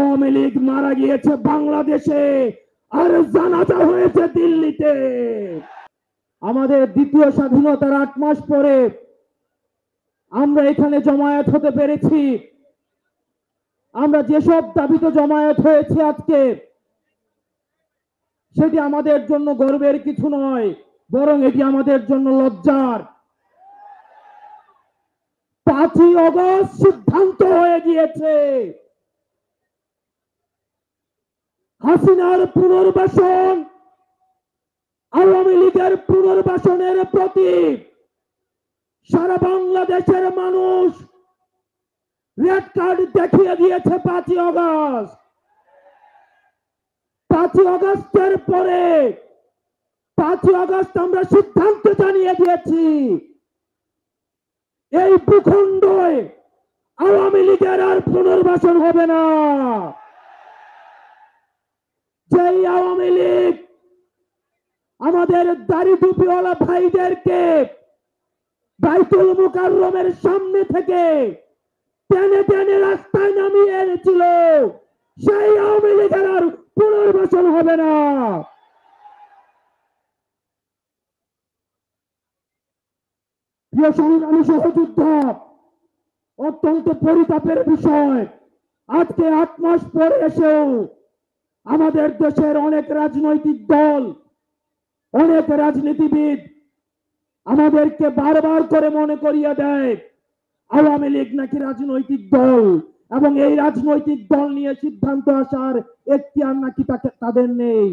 আওয়ামী লীগ মারা গিয়েছে বাংলাদেশে আর জানাজা হয়েছে দিল্লিতে। আমাদের দ্বিতীয় স্বাধীনতার 8 মাস পরে আমরা এখানে জমায়েত হতে পেরেছি। আমরা যেসব দাবিতে জমায়েত হয়েছে আজকে, সেটি আমাদের জন্য গর্বের কিছু নয়, বরং এটি আমাদের জন্য লজ্জার। 5ই আগস্ট সিদ্ধান্ত হয়ে গিয়েছে হাসিনার পুনর্বাসন, আওয়ামী লীগের পুনর্বাসনের প্রতি সারা বাংলাদেশের মানুষ রেড কার্ড দেখিয়ে দিয়েছে। 5ই আগস্ট 5ই আগস্টের পরে 5ই আগস্ট আমরা সিদ্ধান্ত জানিয়ে দিয়েছি, এই ভূখণ্ডে আওয়ামী লীগের আর পুনর্বাসন হবে না। যেই আওয়ামী লীগ আমাদের দাড়ি টুপিওয়ালা ভাইদেরকে বাইতুল মুকাররমের সামনে থেকে টেনে টেনে রাস্তায় নামিয়ে এনেছিল, সেই আওয়ামী লীগের আর পুনর্বাসন হবে না। প্রিয় সংগ্রামী সহযোদ্ধা, অত্যন্ত পরিতাপের বিষয়, আজকে 8 মাস পরে এসেও আমাদের দেশের অনেক রাজনৈতিক দল, অনেক রাজনীতিবিদ আমাদেরকে বারবার করে মনে করিয়ে দেয় আওয়ামী লীগ নাকি রাজনৈতিক দল, এবং এই রাজনৈতিক দল নিয়ে সিদ্ধান্ত আসার এখতিয়ার নাকি তাদের নেই।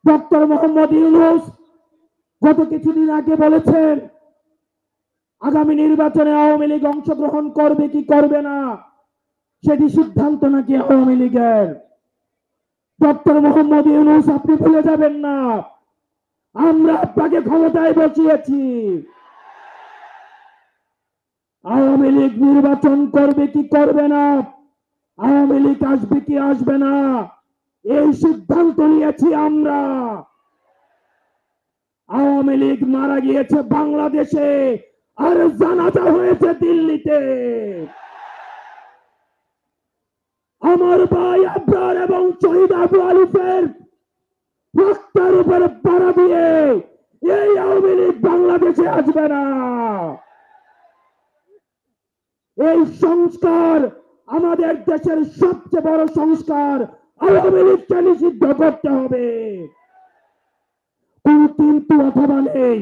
ডক্টর মোহাম্মদ ইউনূস গত কিছুদিন আগে বলেছেন আগামী নির্বাচনে আওয়ামী লীগ অংশগ্রহণ করবে কি করবে না সেটি সিদ্ধান্ত নাকি আওয়ামী লীগের। ডক্টর মোহাম্মদ ইউনূস, আপনি ভুলে যাবেন না, আমরা আপনাকে ক্ষমতায় বসিয়েছি। আওয়ামী লীগ নির্বাচন করবে কি করবে না, আওয়ামী লীগ আসবে কি আসবে না, এই সিদ্ধান্ত নিয়েছি আমরা। আওয়ামী লীগ মারা গিয়েছে বাংলাদেশে আর জানাজা হয়েছে দিল্লিতে। আমার ভাই আবরার এবং শহীদ আবু আলিফের রক্তের উপরে পাড়া দিয়ে এই আওয়ামী লীগ বাংলাদেশে আসবে না। এই সংস্কার আমাদের দেশের সবচেয়ে বড় সংস্কার, আওয়ামী লীগকে নিষিদ্ধ করতে হবে। কোন কিন্তু অথবা নেই,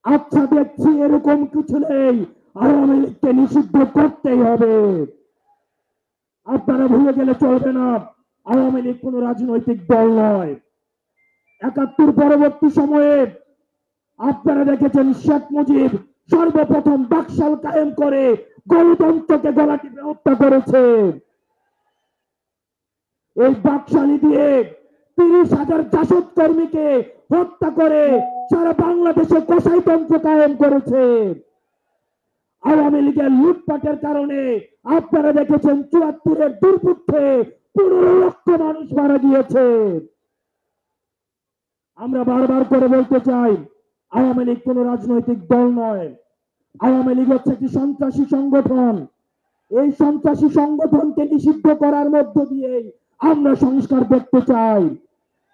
আচ্ছা দেখছি এরকম কিছু নেই, আওয়ামী লীগকে নিষিদ্ধ করতেই হবে। আপনারা ভুলে গেলে চলবে না, আওয়ামী লীগ কোন রাজনৈতিক দল নয়। ৭১ পরবর্তী সময়ে আপনারা দেখেছেন শেখ মুজিব সর্বপ্রথম বাকশাল কায়েম করে গণতন্ত্রকে গলা টিপে হত্যা করেছে। এই বাকশালী দিয়ে ৩০,০০০ জাসদ কর্মীকে হত্যা করে সারা বাংলাদেশে কসাইতন্ত্র কায়েম করেছে। আওয়ামী লীগের লুটপাটের কারণে আপনারা দেখেছেন ৭৪-এর দুর্ভিক্ষে ১৫ লক্ষ মানুষ মারা গিয়েছে। আমরা বারবার করে বলতে চাই, আওয়ামী লীগ কোন রাজনৈতিক দল নয়, আওয়ামী লীগ হচ্ছে একটি সন্ত্রাসী সংগঠন। এই সন্ত্রাসী সংগঠনকে নিষিদ্ধ করার মধ্য দিয়ে আমরা সংস্কার দেখতে চাই।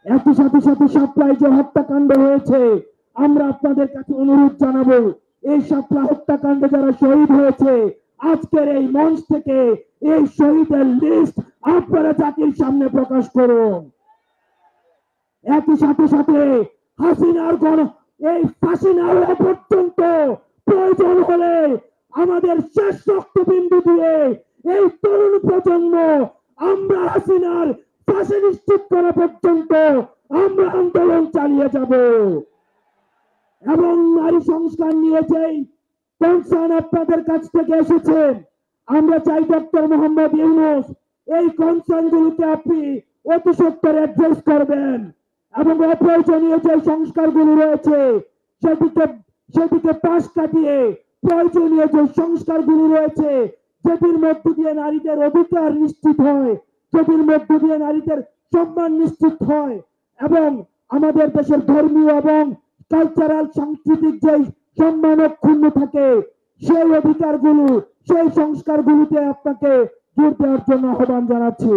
একই সাথে সাথে শাপলায় যে হত্যাকাণ্ড হয়েছে, আমরা আপনাদের কাছে অনুরোধ জানাবো, এই শাপলা হত্যাকাণ্ডে যারা শহীদ হয়েছে, আজকের এই মঞ্চ থেকে এই শহীদের লিস্ট আপনারা জাতির সামনে প্রকাশ করুন। একই সাথে সাথে হাসিনার এই ফাঁসি না হওয়া পর্যন্ত প্রয়োজন হলে আমাদের শেষ রক্তবিন্দু দিয়ে এই তরুণ প্রজন্ম আমরা হাসিনার ফাঁসি নিশ্চিত করা পর্যন্ত আমরা আন্দোলন চালিয়ে যাব। এবং নারী সংস্কার নিয়ে যেই কনসার্ন আপনাদের কাছ থেকে এসেছে, আমরা চাই ডক্টর মোহাম্মদ ইউনূস এই কনসার্ন গুলোকে আপনি অতি সত্বর অ্যাড্রেস করবেন এবং অপ্রয়োজনীয় যে সংস্কারগুলো রয়েছে সেটিকে পাশ কাটিয়ে প্রয়োজনীয় যে সংস্কারগুলো রয়েছে, যেটির মধ্য দিয়ে নারীদের অধিকার নিশ্চিত হয়, যেটির মধ্য দিয়ে নারীদের সম্মান নিশ্চিত হয় এবং আমাদের দেশের ধর্মীয় এবং কালচারাল সাংস্কৃতিক যে সম্মান অক্ষুণ্ণ থাকে, সেই অধিকারগুলো সেই সংস্কারগুলিতে আপনাকে জোর দেওয়ার জন্য আহ্বান জানাচ্ছি।